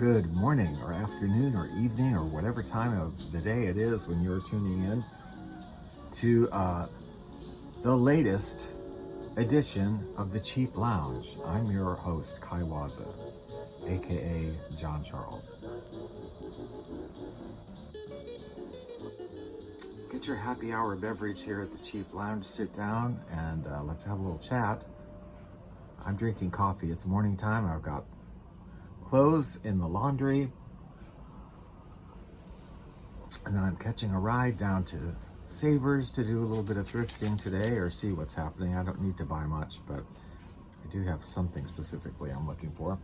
good morning or afternoon or evening or whatever time of the day it is when you're tuning in to the latest edition of the Cheap Lounge. I'm your host, Kaye, aka John Charles. Get your happy hour beverage here at the Cheap Lounge, sit down, and let's have a little chat. I'm drinking coffee. It's morning time. I've got clothes in the laundry, and then I'm catching a ride down to Savers to do a little bit of thrifting today or see what's happening. I don't need to buy much, but I do have something specifically I'm looking for.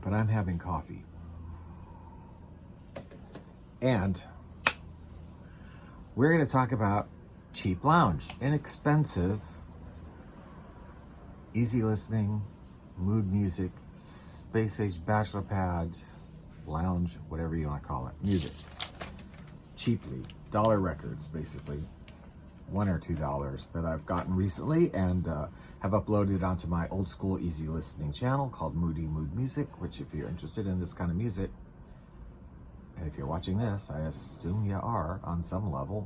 But I'm having coffee. And we're going to talk about Cheap Lounge. Inexpensive, easy listening, mood music, space age bachelor pad, lounge, whatever you want to call it, music. Cheaply, dollar records, basically, $1 or $2 that I've gotten recently and have uploaded onto my old school easy listening channel called Moody Mood Music, which if you're interested in this kind of music, and if you're watching this, I assume you are on some level,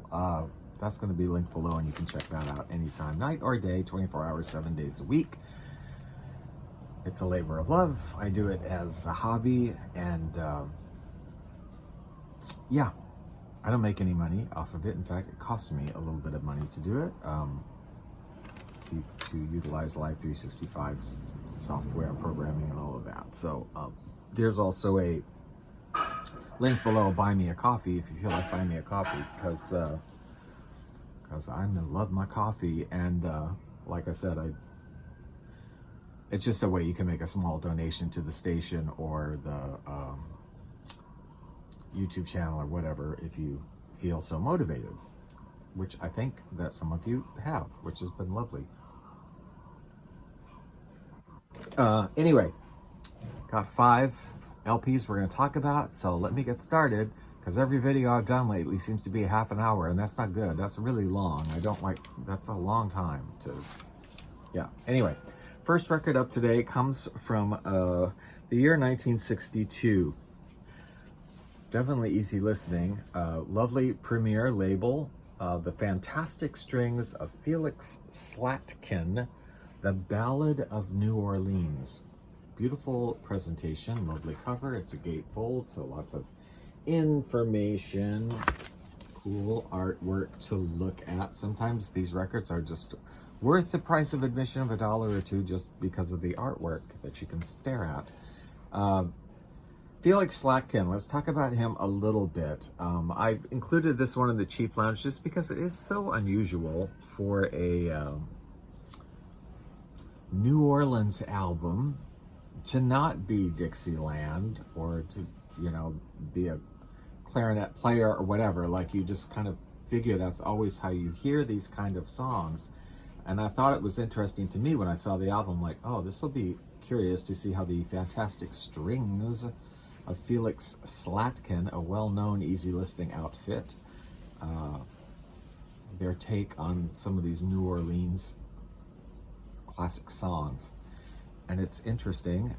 that's going to be linked below and you can check that out anytime, night or day, 24 hours, 7 days a week. It's a labor of love. I do it as a hobby, and yeah, I don't make any money off of it. In fact, it costs me a little bit of money to do it, to utilize Live 365 software and programming and all of that. So there's also a link below, buy me a coffee if you feel like buying me a coffee, because I love my coffee, and like I said, it's just a way you can make a small donation to the station or the YouTube channel or whatever if you feel so motivated, which I think that some of you have, which has been lovely. Anyway, got 5 LPs we're going to talk about, so let me get started, because every video I've done lately seems to be a half an hour, and that's not good. That's really long. I don't like, that's a long time to, yeah. Anyway, first record up today comes from the year 1962. Definitely easy listening. Lovely premiere label. The Fantastic Strings of Felix Slatkin, The Ballad of New Orleans. Beautiful presentation, lovely cover. It's a gatefold, so lots of information, cool artwork to look at. Sometimes these records are just worth the price of admission of $1 or $2 just because of the artwork that you can stare at. Felix Slatkin, let's talk about him a little bit. I included this one in the Cheap Lounge just because it is so unusual for a New Orleans album to not be Dixieland or to, you know, be a clarinet player or whatever. Like, you just kind of figure that's always how you hear these kind of songs. And I thought it was interesting to me when I saw the album, like, oh, this will be curious to see how the Fantastic Strings of Felix Slatkin, a well-known easy listening outfit, their take on some of these New Orleans classic songs. And it's interesting.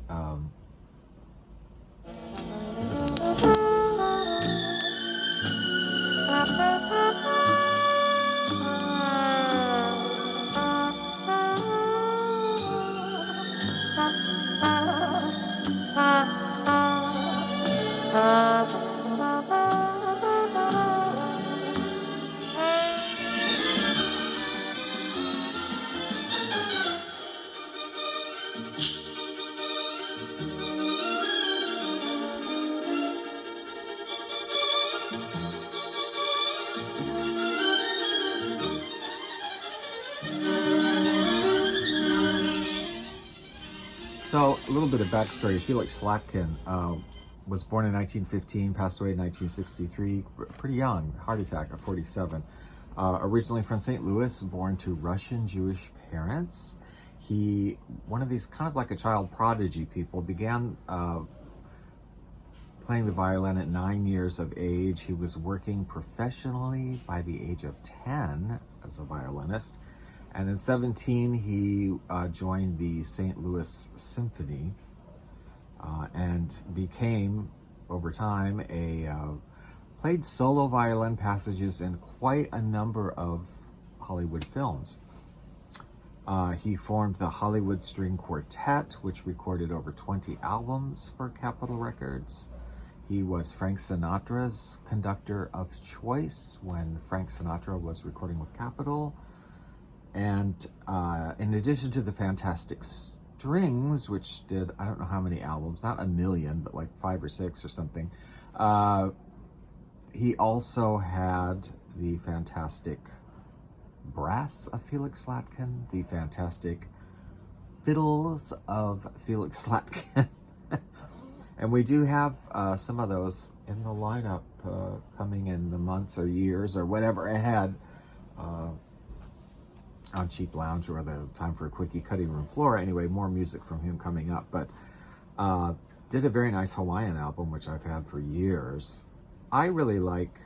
So, a little bit of backstory. Felix Slatkin was born in 1915, passed away in 1963, pretty young, heart attack at 47. Originally from St. Louis, born to Russian Jewish parents. He, one of these kind of like a child prodigy people, began playing the violin at 9 years of age. He was working professionally by the age of 10 as a violinist. And in 17, he joined the St. Louis Symphony and became, over time, played solo violin passages in quite a number of Hollywood films. He formed the Hollywood String Quartet, which recorded over 20 albums for Capitol Records. He was Frank Sinatra's conductor of choice when Frank Sinatra was recording with Capitol. And in addition to the Fantastic Strings, which did, I don't know how many albums, not a million, but like 5 or 6 or something, he also had the Fantastic Brass of Felix Slatkin, the Fantastic Fiddles of Felix Slatkin. And we do have some of those in the lineup coming in the months or years or whatever ahead on Cheap Lounge or the Time for a Quickie Cutting Room Floor. Anyway, more music from him coming up. But did a very nice Hawaiian album, which I've had for years. I really like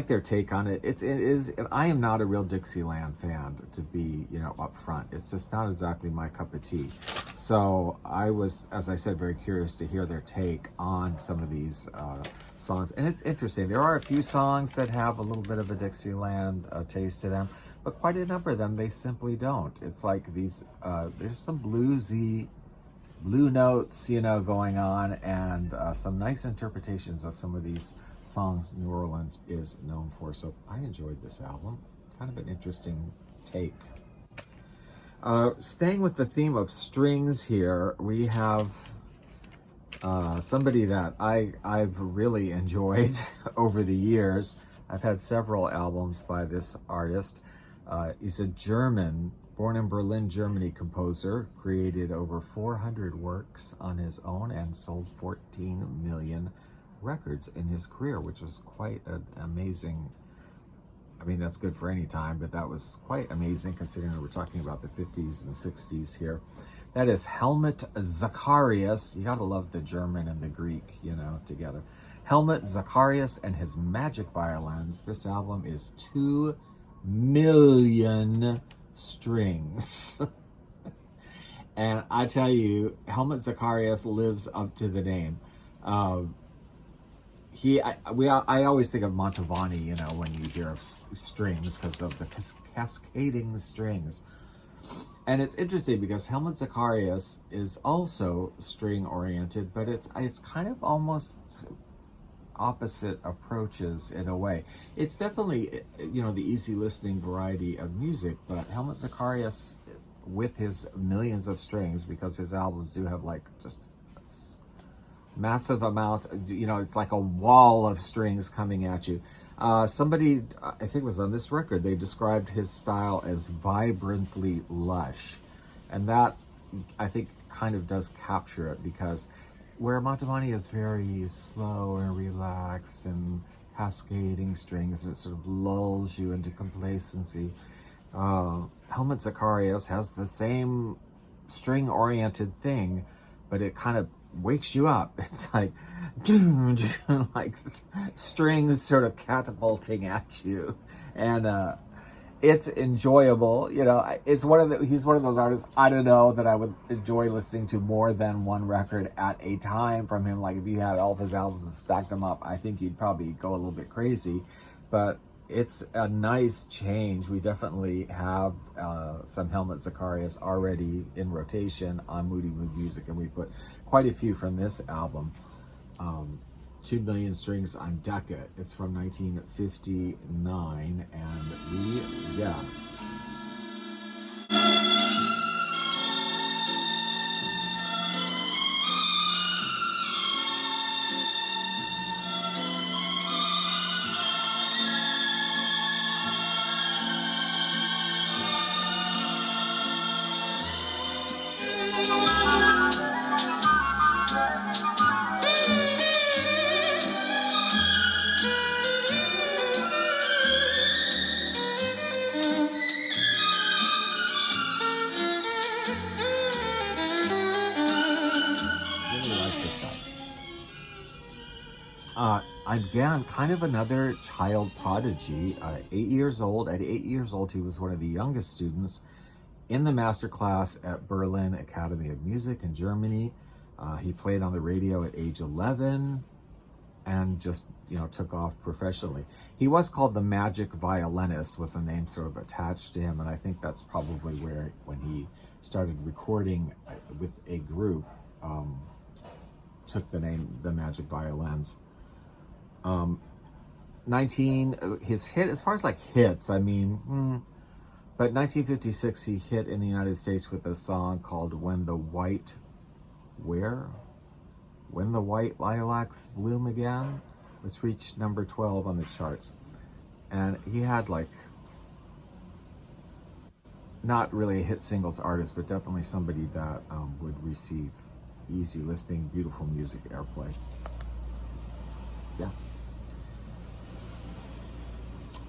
their take on it. It is. I am not a real Dixieland fan, to be, up front. It's just not exactly my cup of tea. So I was, as I said, very curious to hear their take on some of these songs. And it's interesting. There are a few songs that have a little bit of a Dixieland taste to them, but quite a number of them, they simply don't. It's like these, there's some bluesy, blue notes, going on, and some nice interpretations of some of these songs New Orleans is known for. So I enjoyed this album. Kind of an interesting take. Staying with the theme of strings here, we have somebody that I've really enjoyed over the years. I've had several albums by this artist. He's a German, born in Berlin, Germany composer, created over 400 works on his own and sold 14 million records in his career, which was quite an amazing. I mean, that's good for any time, but that was quite amazing considering we're talking about the 50s and 60s here. That is Helmut Zacharias. You gotta love the German and the Greek, together. Helmut Zacharias and his Magic Violins. This album is 2 million strings. And I tell you, Helmut Zacharias lives up to the name. I always think of Mantovani, when you hear of strings, because of the cascading strings. And it's interesting because Helmut Zacharias is also string oriented, but it's kind of almost opposite approaches in a way. It's definitely, the easy listening variety of music, but Helmut Zacharias, with his millions of strings, because his albums do have like just massive amounts, it's like a wall of strings coming at you. Somebody, I think it was on this record, they described his style as vibrantly lush. And that, I think, kind of does capture it, because where Mantovani is very slow and relaxed and cascading strings, it sort of lulls you into complacency. Helmut Zacharias has the same string-oriented thing, but it kind of wakes you up. It's like, like strings sort of catapulting at you, and it's enjoyable. It's he's one of those artists, I don't know, that I would enjoy listening to more than one record at a time from him. Like if you had all of his albums and stacked them up, I think you'd probably go a little bit crazy, but it's a nice change. We definitely have some Helmut Zacharias already in rotation on Moody Mood Music, and we put quite a few from this album. 2 Million Strings on Decca. It's from 1959, and again, kind of another child prodigy. 8 years old. At 8 years old, he was one of the youngest students in the master class at Berlin Academy of Music in Germany. He played on the radio at age 11 and just, took off professionally. He was called the Magic Violinist, was a name sort of attached to him, and I think that's probably where, when he started recording with a group, took the name the Magic Violins. His hit, as far as like hits, but 1956 he hit in the United States with a song called When the White Lilacs Bloom Again, which reached number 12 on the charts. And he had not really a hit singles artist, but definitely somebody that would receive easy listening, beautiful music airplay. Yeah.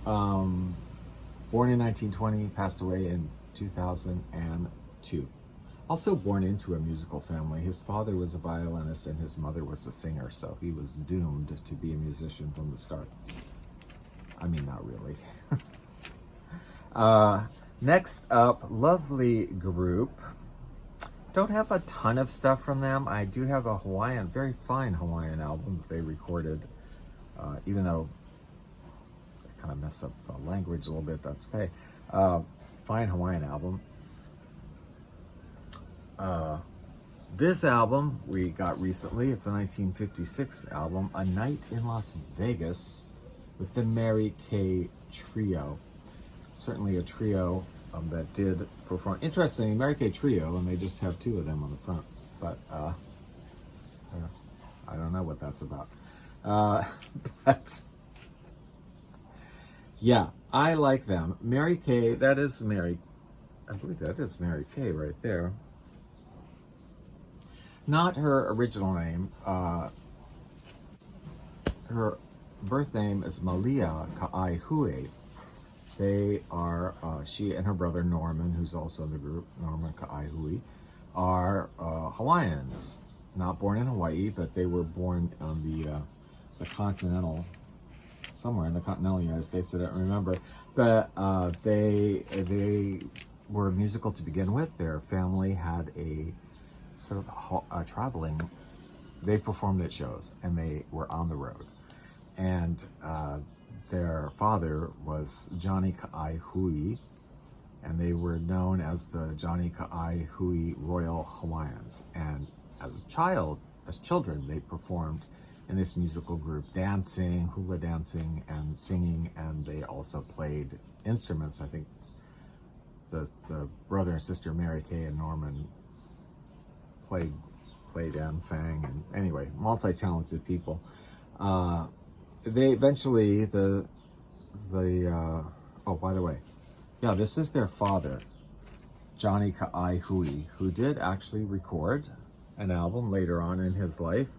Born in 1920, passed away in 2002. Also born into a musical family. His father was a violinist and his mother was a singer, so he was doomed to be a musician from the start. I mean, not really. Next up, lovely group. Don't have a ton of stuff from them. I do have a very fine Hawaiian album that they recorded, even though they kind of mess up the language a little bit, that's okay. Fine Hawaiian album. This album we got recently, it's a 1956 album, A Night in Las Vegas, with the Mary Kaye Trio. Certainly a trio that did perform. Interestingly, Mary Kaye Trio, and they just have two of them on the front, but I don't know what that's about. But yeah, I like them. Mary Kaye, I believe that is Mary Kaye right there. Not her original name. Her birth name is Malia Ka'aihui. They are, she and her brother Norman, who's also in the group, Norman Ka'aihui, are Hawaiians. Not born in Hawaii, but they were born on the continental, somewhere in the continental United States, I don't remember. But they were musical to begin with. Their family had a sort of traveling, they performed at shows and they were on the road. And their father was Johnny Ka'aihui, and they were known as the Johnny Ka'aihui Royal Hawaiians. And as children, they performed in this musical group, dancing, hula dancing, and singing, and they also played instruments. I think the brother and sister Mary Kaye and Norman played and sang, and anyway, multi-talented people. They eventually, oh, by the way, yeah, this is their father, Johnny Ka'aihui, who did actually record an album later on in his life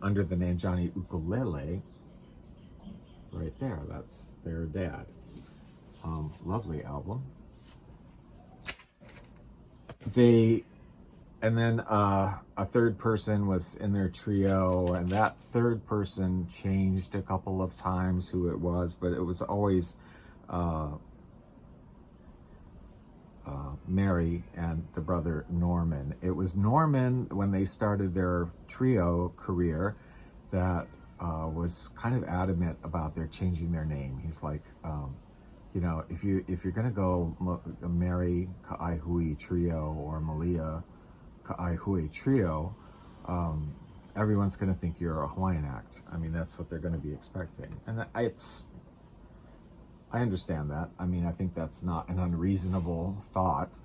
under the name Johnny Ukulele. Right there, that's their dad. Lovely album. And then a third person was in their trio, and that third person changed a couple of times who it was, but it was always Mary and the brother Norman. It was Norman, when they started their trio career, that was kind of adamant about their changing their name. He's like, if you're gonna go Mary Ka'aihui Trio or Malia Ka'aihui Trio, everyone's going to think you're a Hawaiian act. I mean, that's what they're going to be expecting. And I understand that. I mean, I think that's not an unreasonable thought.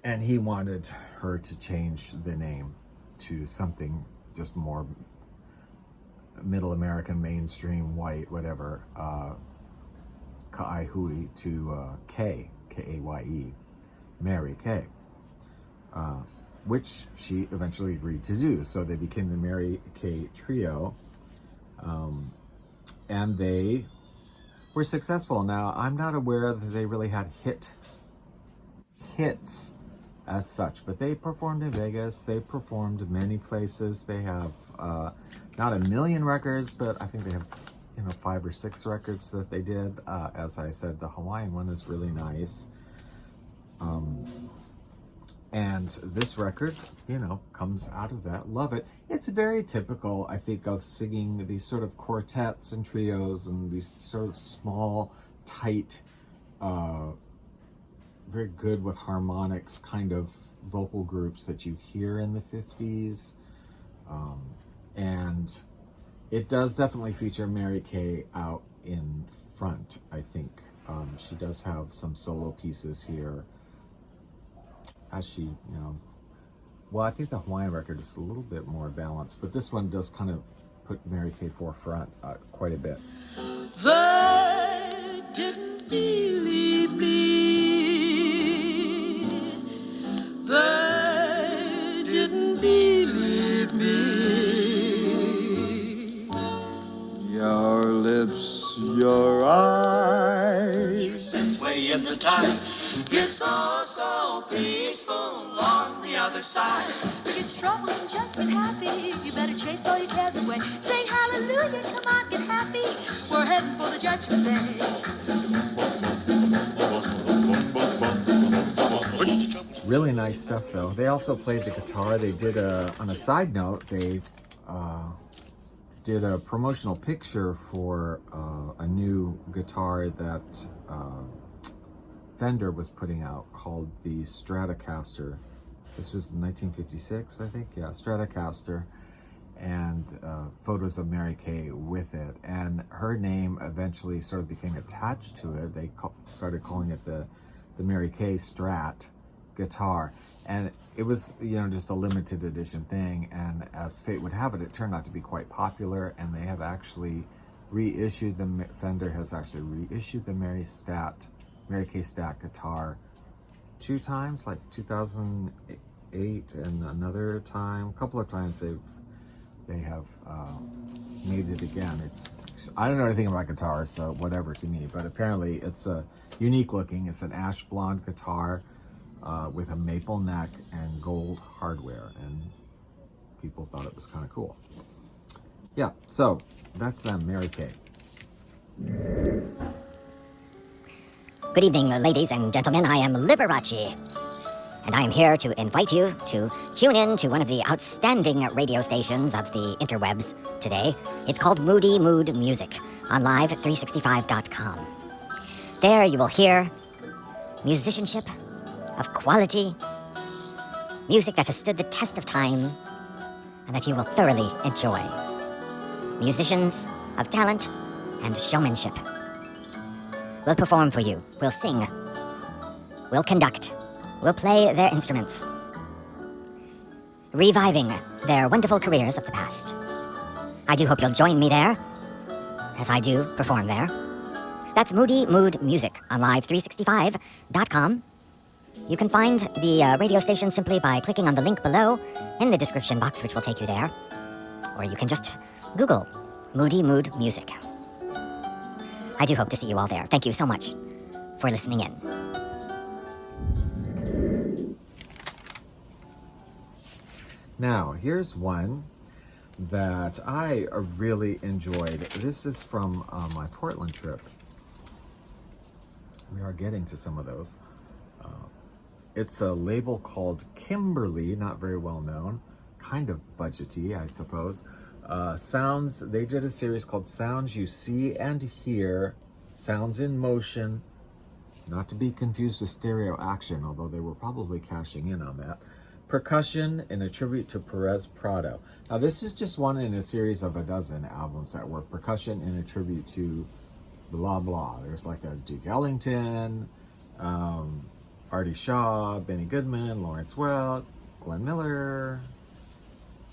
And he wanted her to change the name to something just more middle American, mainstream, white, whatever. Ka'aihui to Kaye, Kaye, Mary Kaye, which she eventually agreed to do. So they became the Mary Kaye Trio, and they were successful. Now, I'm not aware that they really had hits as such, but they performed in Vegas, they performed many places. They have not a million records, but I think they have you know, 5 or 6 records that they did. As I said, the Hawaiian one is really nice. And this record, you know, comes out of that. Love it. It's very typical, I think, of singing these sort of quartets and trios and these sort of small, tight, very good with harmonics kind of vocal groups that you hear in the 50s. And it does definitely feature Mary Kaye out in front, I think. She does have some solo pieces here. As she, you know, well, I think the Hawaiian record is a little bit more balanced, but this one does kind of put Mary Kaye forefront quite a bit. They didn't believe me. They didn't believe me. Your lips, your eyes. She sits way in the time. It's all so peaceful on the other side. Forget your troubles and just get happy. You better chase all your cares away. Sing hallelujah, come on, get happy. We're heading for the judgment day. Really nice stuff, though. They also played the guitar. They did on a side note, they did a promotional picture for a new guitar that Fender was putting out called the Stratocaster. This was in 1956, I think. Yeah, Stratocaster. And photos of Mary Kaye with it. And her name eventually sort of became attached to it. They started calling it the Mary Kaye Strat guitar. And it was, you know, just a limited edition thing. And as fate would have it, it turned out to be quite popular. And they have actually reissued Fender has actually reissued the Mary Kaye Stat guitar 2 times, like 2008 and another time. A couple of times they have made it again. I don't know anything about guitars, so whatever to me, but apparently it's a unique looking. It's an ash blonde guitar with a maple neck and gold hardware, and people thought it was kind of cool. Yeah, so that's them, Mary Kaye. Good evening, ladies and gentlemen. I am Liberace, and I am here to invite you to tune in to one of the outstanding radio stations of the interwebs today. It's called Moody Mood Music on live365.com. There you will hear musicianship of quality, music that has stood the test of time, and that you will thoroughly enjoy. Musicians of talent and showmanship. We'll perform for you. We'll sing. We'll conduct. We'll play their instruments, reviving their wonderful careers of the past. I do hope you'll join me there, as I do perform there. That's Moody Mood Music on live365.com. You can find the radio station simply by clicking on the link below in the description box, which will take you there. Or you can just Google Moody Mood Music. I do hope to see you all there. Thank you so much for listening in. Now, here's one that I really enjoyed. This is from my Portland trip. We are getting to some of those. It's a label called Kimberly, not very well known, kind of budgety, I suppose. Sounds, they did a series called Sounds You See and Hear, Sounds in Motion, not to be confused with Stereo Action, although they were probably cashing in on that. Percussion in a tribute to Perez Prado. Now this is just one in a series of a dozen albums that were percussion in a tribute to blah blah. There's like a Duke Ellington, Artie Shaw, Benny Goodman, Lawrence Welk, Glenn Miller,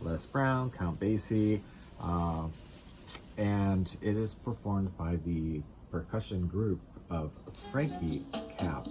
Les Brown, Count Basie, and it is performed by the percussion group of Frankie, Capp.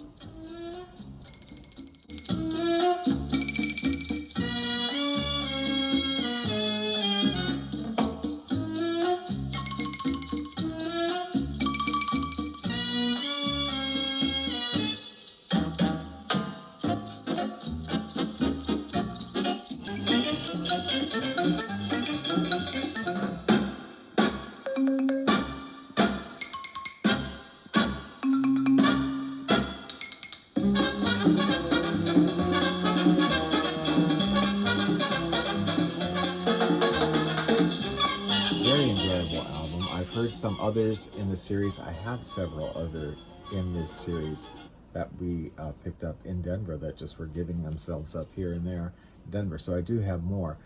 some others in the series. I have several other in this series that we picked up in Denver that just were giving themselves up here and there in Denver. So I do have more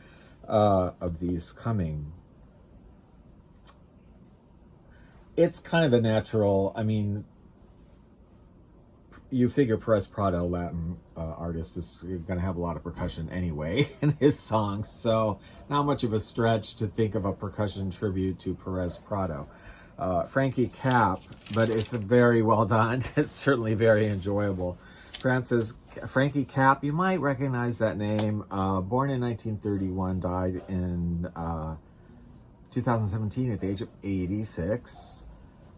of these coming. It's kind of a natural, I mean, you figure Perez Prado, Latin artist, is going to have a lot of percussion anyway in his songs, so not much of a stretch to think of a percussion tribute to Perez Prado. Frankie Capp, but it's very well done. It's certainly very enjoyable. Frankie Capp, you might recognize that name. Born in 1931, died in 2017 at the age of 86.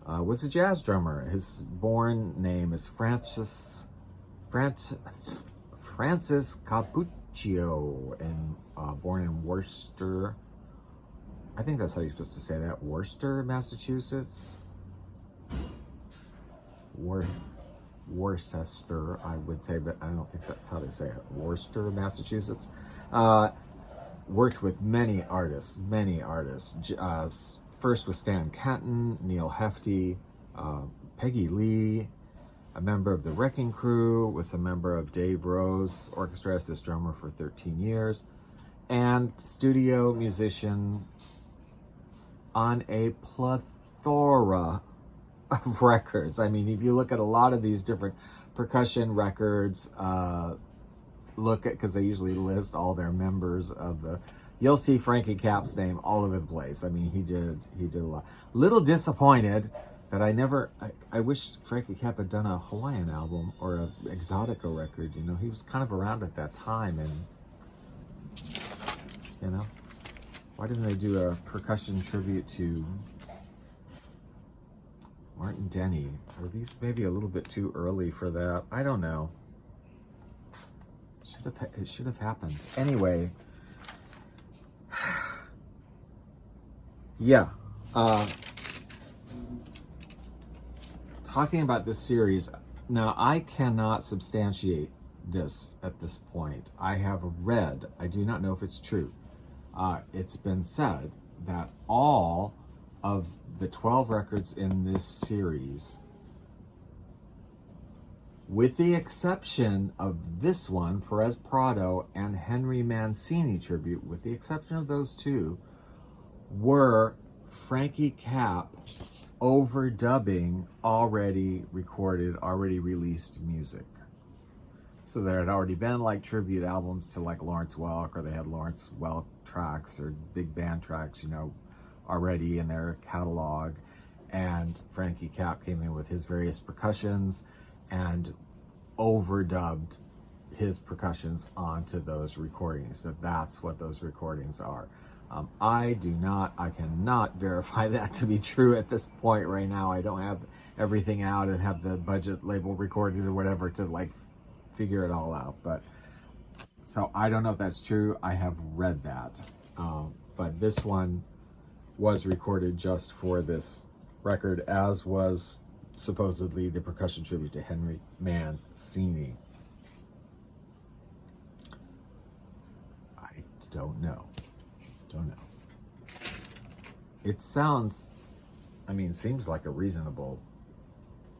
Was a jazz drummer. His born name is Francis Cappuccio, and born in Worcester. I think that's how you're supposed to say that. Worcester, Massachusetts. Worcester, I would say, but I don't think that's how they say it. Worcester, Massachusetts. Worked with many artists. First with Stan Kenton, Neil Hefti, Peggy Lee, a member of the Wrecking Crew, was a member of Dave Rose Orchestra as his drummer for 13 years, and studio musician on a plethora of records. I mean, if you look at a lot of these different percussion records, look at, because they usually list all their members of the, you'll see Frankie Capp's name all over the place. I mean, he did a lot. Little disappointed that I wish Frankie Capp had done a Hawaiian album or a Exotica record. You know, he was kind of around at that time, and you know, why didn't they do a percussion tribute to Martin Denny? Are these maybe a little bit too early for that? I don't know. It should have happened. Anyway, yeah. Talking about this series, now I cannot substantiate this at this point. I have read, I do not know if it's true. It's been said that all of the 12 records in this series, with the exception of this one, Perez Prado and Henry Mancini tribute, with the exception of those two, were Frankie Capp overdubbing already recorded, already released music. So there had already been like tribute albums to like Lawrence Welk, or they had Lawrence Welk tracks or big band tracks, you know, already in their catalog. And Frankie Capp came in with his various percussions and overdubbed his percussions onto those recordings. That's what those recordings are. I cannot verify that to be true at this point right now. I don't have everything out and have the budget label recordings or whatever to like figure it all out. But so I don't know if that's true. I have read that. But this one was recorded just for this record, as was supposedly the percussion tribute to Henry Mancini. I don't know. It sounds, I mean, seems like a reasonable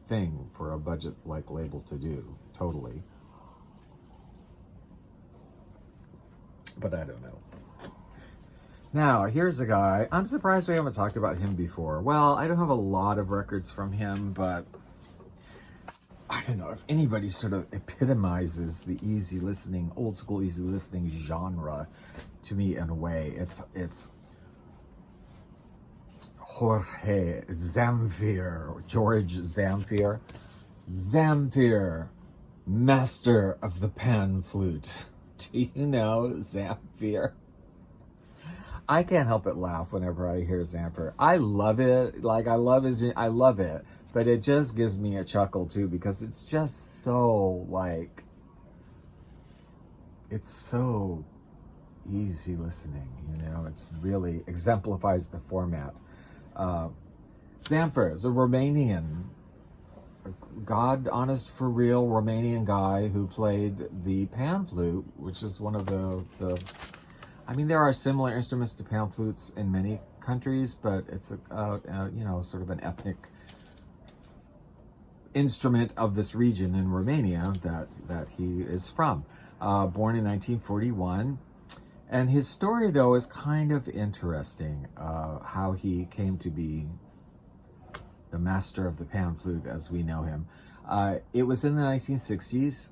thing for a budget like label to do, totally. But I don't know. Now, here's a guy, I'm surprised we haven't talked about him before. Well, I don't have a lot of records from him, but I don't know if anybody sort of epitomizes the easy listening, old school easy listening genre to me in a way. It's Jorge Zamfir, or George Zamfir. Zamfir, master of the pan flute. Do you know Zamfir? I can't help but laugh whenever I hear Zamfir. I love it. Like, I love it. But it just gives me a chuckle too, because it's just so like, it's so easy listening, you know, it's really exemplifies the format. Zamfir is a Romanian, God honest for real Romanian guy who played the pan flute, which is one of the I mean, there are similar instruments to pan flutes in many countries, but it's you know, sort of an ethnic instrument of this region in Romania that he is from. Born in 1941. And his story, though, is kind of interesting, how he came to be the master of the pan flute as we know him. It was in the 1960s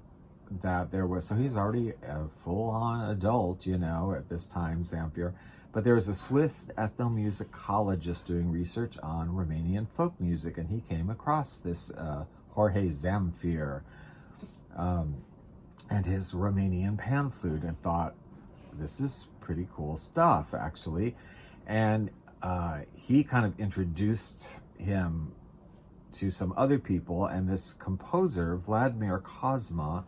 that there was, so he's already a full-on adult, you know, at this time, Zamfir. But there was a Swiss ethnomusicologist doing research on Romanian folk music, and he came across this Jorge Zamfir and his Romanian pan flute and thought, this is pretty cool stuff, actually. And he kind of introduced him to some other people, and this composer, Vladimir Kozma,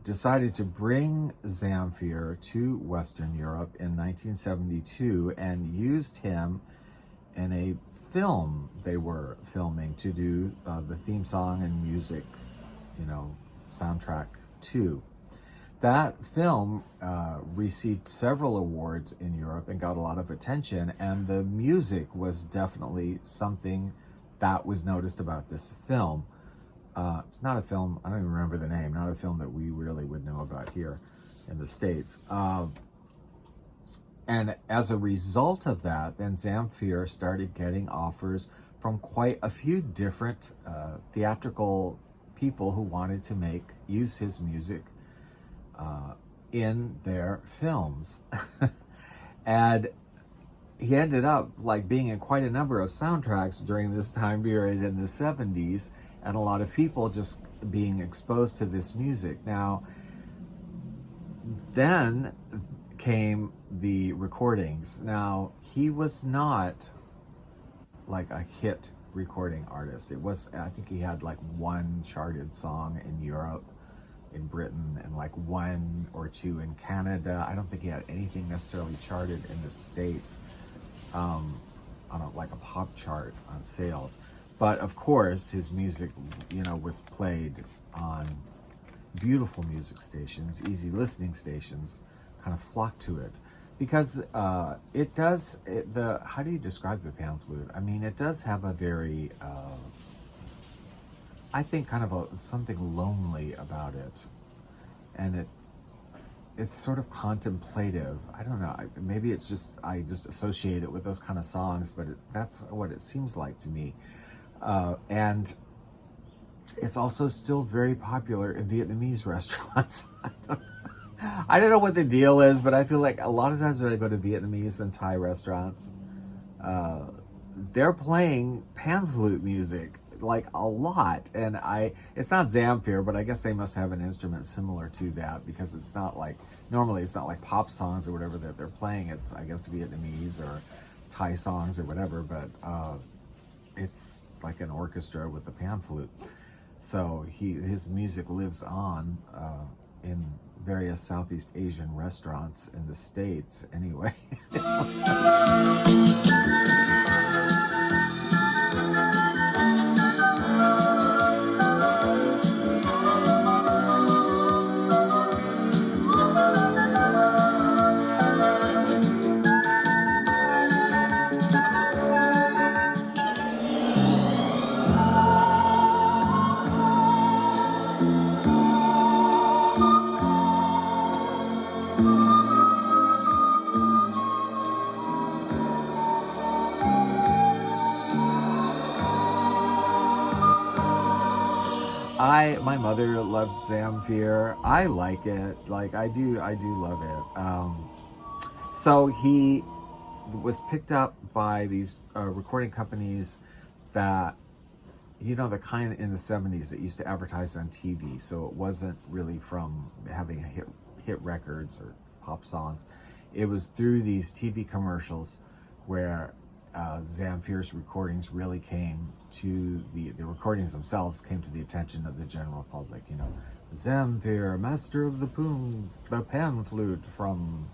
decided to bring Zamfir to Western Europe in 1972 and used him in a film they were filming to do the theme song and music, you know, soundtrack to. That film received several awards in Europe and got a lot of attention, and the music was definitely something that was noticed about this film. It's not a film, I don't even remember the name, not a film that we really would know about here in the States. And as a result of that, then Zamfir started getting offers from quite a few different theatrical people who wanted to use his music in their films. And he ended up like being in quite a number of soundtracks during this time period in the 70s, and a lot of people just being exposed to this music. Now, then came the recordings. Now, he was not like a hit recording artist. It was, I think he had like one charted song in Europe, in Britain, and like one or two in Canada. I don't think he had anything necessarily charted in the States on like a pop chart on sales. But of course, his music, you know, was played on beautiful music stations, easy listening stations, kind of flocked to it. Because it does, how do you describe the pan flute? I mean, it does have a very, I think kind of something lonely about it. And it's sort of contemplative. I don't know, maybe it's just, I just associate it with those kind of songs, but that's what it seems like to me. And it's also still very popular in Vietnamese restaurants. I don't know what the deal is, but I feel like a lot of times when I go to Vietnamese and Thai restaurants, they're playing pan flute music like a lot. And it's not Zamfir, but I guess they must have an instrument similar to that, because it's not like, normally it's not like pop songs or whatever that they're playing. It's, I guess, Vietnamese or Thai songs or whatever, but it's like an orchestra with the pan flute. So his music lives on in various Southeast Asian restaurants in the States anyway. My mother loved Zamfir. I like it. Like, I do love it. So he was picked up by these recording companies that, you know, the kind in the 70s that used to advertise on TV. So it wasn't really from having hit records or pop songs. It was through these TV commercials where Zamfir's recordings really came to the recordings themselves came to the attention of the general public. You know, Zamfir, master of the pan flute from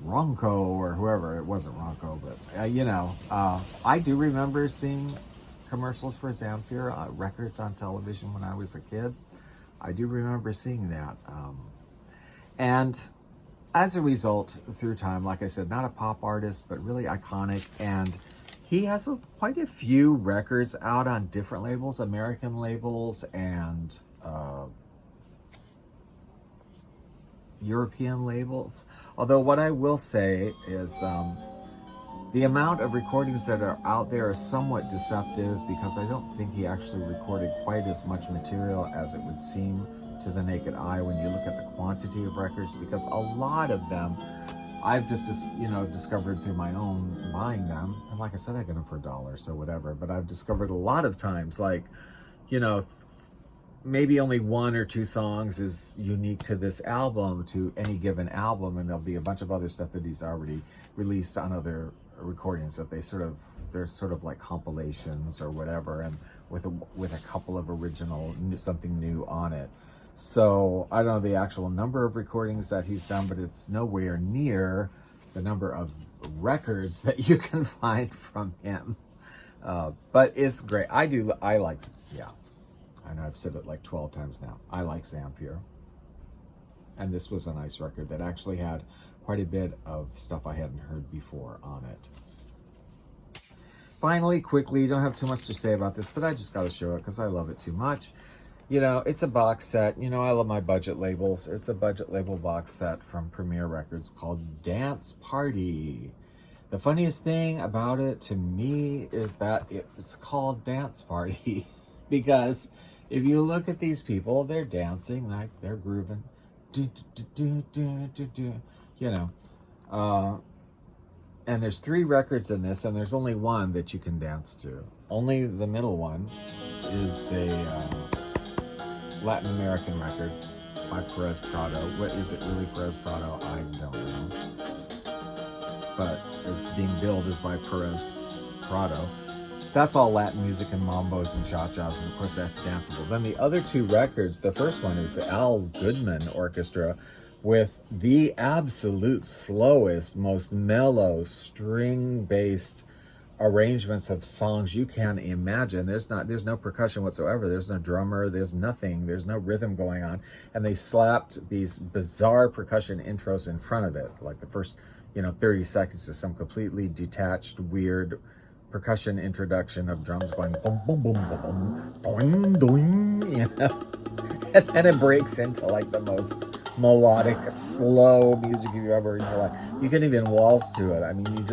Ronco or whoever. It wasn't Ronco, but you know, I do remember seeing commercials for Zamfir records on television when I was a kid. I do remember seeing that, and as a result, through time, like I said, not a pop artist, but really iconic. And he has quite a few records out on different labels, American labels and European labels. Although what I will say is the amount of recordings that are out there is somewhat deceptive, because I don't think he actually recorded quite as much material as it would seem to the naked eye when you look at the quantity of records, because a lot of them I've just discovered through my own buying them. And like I said, I get them for $1, so whatever. But I've discovered a lot of times, like, maybe only 1 or 2 songs is unique to this album, to any given album, and there'll be a bunch of other stuff that he's already released on other recordings that they're sort of like compilations or whatever, and with a couple of original, something new on it. So I don't know the actual number of recordings that he's done, but it's nowhere near the number of records that you can find from him. But it's great. I like, yeah. I know I've said it like 12 times now. I like Zamfir. And this was a nice record that actually had quite a bit of stuff I hadn't heard before on it. Finally, quickly, don't have too much to say about this, but I just got to show it because I love it too much. It's a box set. I love my budget labels. It's a budget label box set from Premier Records called Dance Party. The funniest thing about it to me is that it's called Dance Party because if you look at these people, they're dancing, like they're grooving. And there's 3 records in this, and there's only one that you can dance to. Only the middle one is a Latin American record by Perez Prado. What is it really, Perez Prado? I don't know. But it's being billed as by Perez Prado. That's all Latin music and mambos and cha-chas, and of course that's danceable. Then the other 2 records, the first one is the Goodman Orchestra with the absolute slowest, most mellow, string-based arrangements of songs you can imagine. There's no percussion whatsoever. There's no drummer. There's nothing. There's no rhythm going on. And they slapped these bizarre percussion intros in front of it, like the first 30 seconds is some completely detached, weird percussion introduction of drums going boom, boom, boom, boom, boom, doing, doing, and then it breaks into like the most melodic, slow music you've ever heard in your life. You can even waltz to it. I mean, you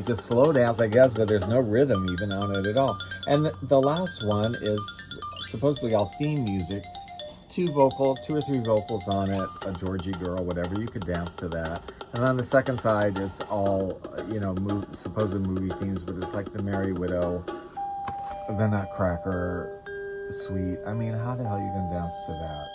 could slow dance, I guess, but there's no rhythm even on it at all. And the last one is supposedly all theme music. 2 or 3 vocals on it, a Georgie girl, whatever, you could dance to that. And on the second side is all, supposed movie themes, but it's like The Merry Widow, The Nutcracker, Sweet. I mean, how the hell are you going to dance to that?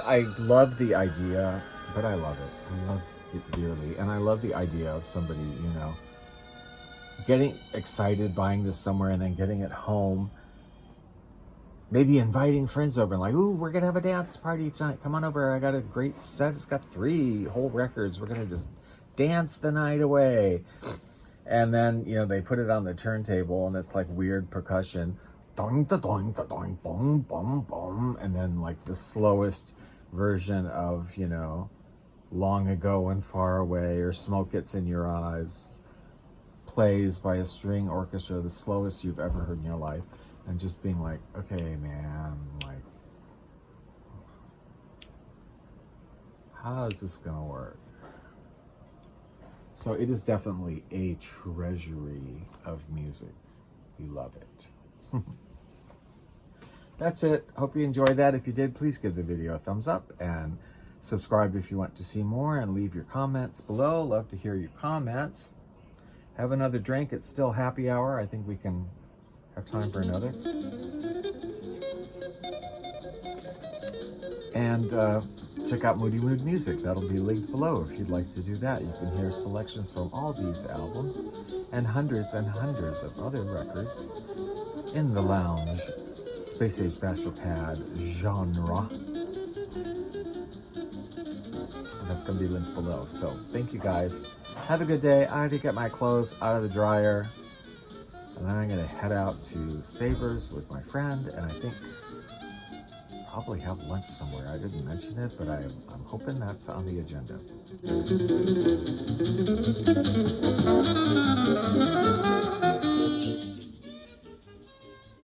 I love the idea, but I love it. I love it dearly. And I love the idea of somebody, getting excited, buying this somewhere, and then getting it home. Maybe inviting friends over and like, ooh, we're going to have a dance party tonight. Come on over. I got a great set. It's got 3 whole records. We're going to just dance the night away. And then, they put it on the turntable and it's like weird percussion. Doing, doing, doing, boom, boom, boom. And then like the slowest version of, Long Ago and Far Away, or Smoke Gets in Your Eyes, plays by a string orchestra, the slowest you've ever heard in your life. And just being like, okay, man, like, how is this gonna work? So it is definitely a treasury of music. We love it. That's it. Hope you enjoyed that. If you did, please give the video a thumbs up and subscribe if you want to see more, and leave your comments below. Love to hear your comments. have another drink. It's still happy hour. I think we can have time for another. And check out Moody Mood Music. That'll be linked below if you'd like to do that. You can hear selections from all these albums and hundreds of other records in the lounge, Space Age Bachelor Pad genre. That's going to be linked below. So thank you guys. Have a good day. I had to get my clothes out of the dryer. And then I'm going to head out to Savers with my friend. And I think probably have lunch somewhere. I didn't mention it, but I'm hoping that's on the agenda.